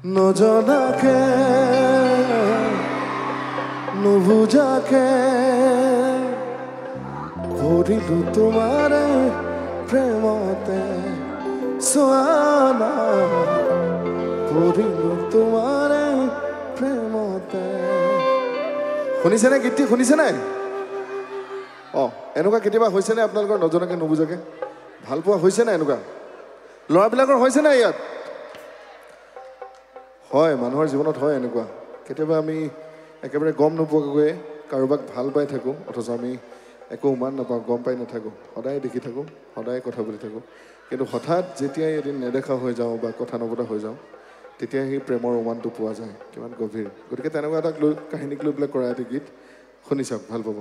নজনাকে নুবুজাকে ভৰিলু তোমাৰে প্ৰেমতে সোয়ানা ভৰিলু তোমাৰে প্ৰেমতে শুনিছে নে গীতটি শুনিছে নে এনেকুৱা কেতিয়াবা হৈছে নে আপোনালোকৰ নজনাকে নুবুজাকে ভাল পোৱা হৈছে নে এনেকুৱা ল'ৰাবিলাকৰ হৈছে নে ইয়াত হয় মানুহৰ জীৱনত হয় এনেকুৱা কেতিয়াবা আমি একেবাৰে গম নোপোৱাকৈ কাৰোবাক ভাল পাই থাকোঁ অথচ আমি একো উমান নাপাওঁ গম পাই নাথাকোঁ সদায় দেখি থাকোঁ সদায় কথা পাতি থাকোঁ কিন্তু হঠাৎ যেতিয়াই এদিন নেদেখা হৈ যাওঁ বা কথা নপতা হৈ যাওঁ তেতিয়া সেই প্ৰেমৰ উমানটো পোৱা যায় কিমান গভীৰ গতিকে তেনেকুৱা এটা কাহিনীক লৈ পেলাই কৰা এটি গীত শুনি চাওক ভাল পাব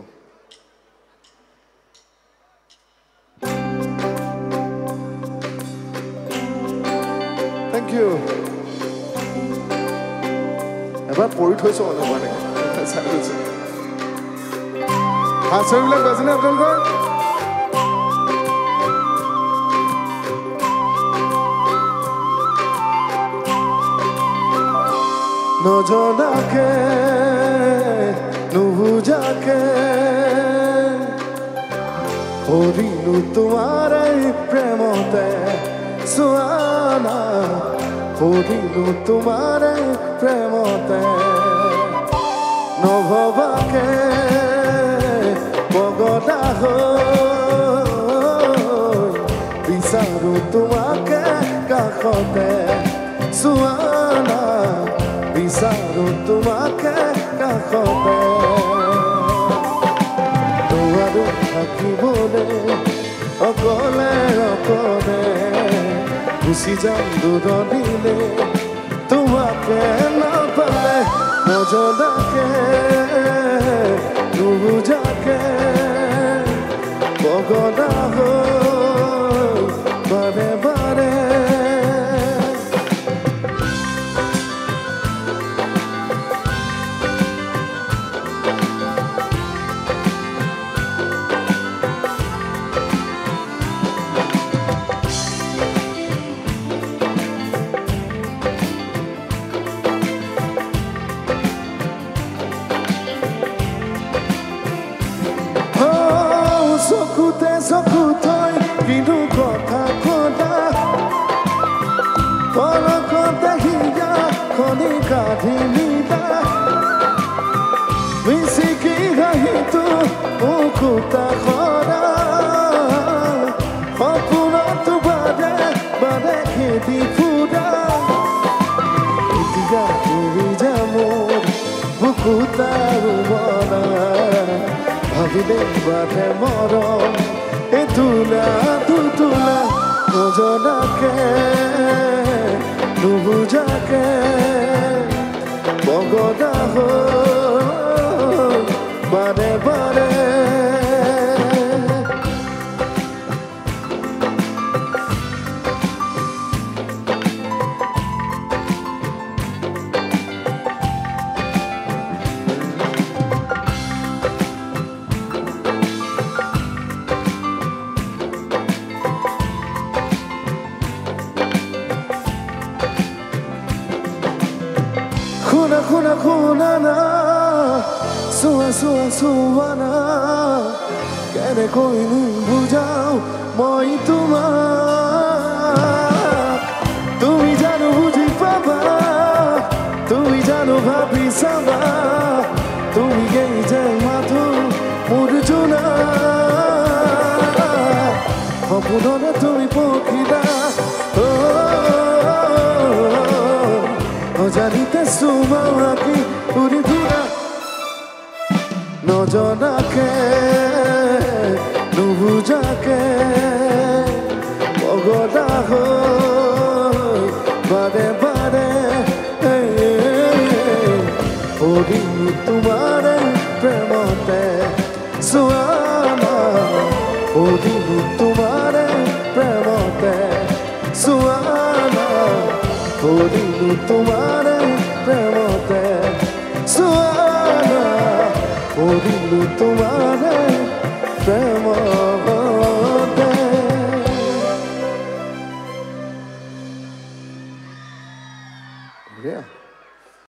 থেংক ইউ এবাৰ পঢ়ি থৈছোঁ মানে চাই থৈছোঁ হাঁচৰিবিলাক বাজেনে আপোনালোকৰ নজনাকে নুবুজাকে ভৰিলো তোমাৰে প্ৰেমতে সোৱানা ভৰিলো তোমাৰে প্ৰেমতে নভবাকে পগলা হৈ বিচাৰো তোমাকে কাষতে সোৱানা বিচাৰো তোমাকে কাষতে নোৱাৰো থাকিবলৈ অকলে অকলে গুচি যাম দূৰণিলে তোমাকে নাপালে নজনাকে নুবুজাকে পগলা হৈ বাৰে বাৰে চকুতে চকু থৈ কিনো কথা কলা পলকতে হিয়া খনি কাঢ়ি নিবা মিচিকি হাঁহিটো মুকুতা সৰা সপোনতো বাদে বাদে খেদি ফুৰা এতিয়া ঘূৰি যাম বুকুতা ৰুমনা ভাবিলে বাটে মৰম এই তোলা তুলা নজনাকে নুবুজাকে পগলা হৈ বাৰে বাৰে শুনা না চোৱা না কেনেকৈ বুজাও মই তোমাক তুমি জানো বুজি পাবা তুমি জানো ভাবি চাবা তুমি এই যে মাথো মোৰ জোনা সপোনৰে তুমি পখিলা অজানিতে সুমাকি উৰি ফুৰা নজনাকে নুবুজাকে পগলা হৈ বাৰে বাৰে ভৰিলো তোমাৰে প্ৰেমতে সোৱানা ভৰিলো তোমাৰে প্ৰেমতে সোৱানা ভৰিলো তোমাৰে প্ৰেমতে সোৱানা ভৰিলো তোমাৰে প্ৰেমতে বঢ়িয়া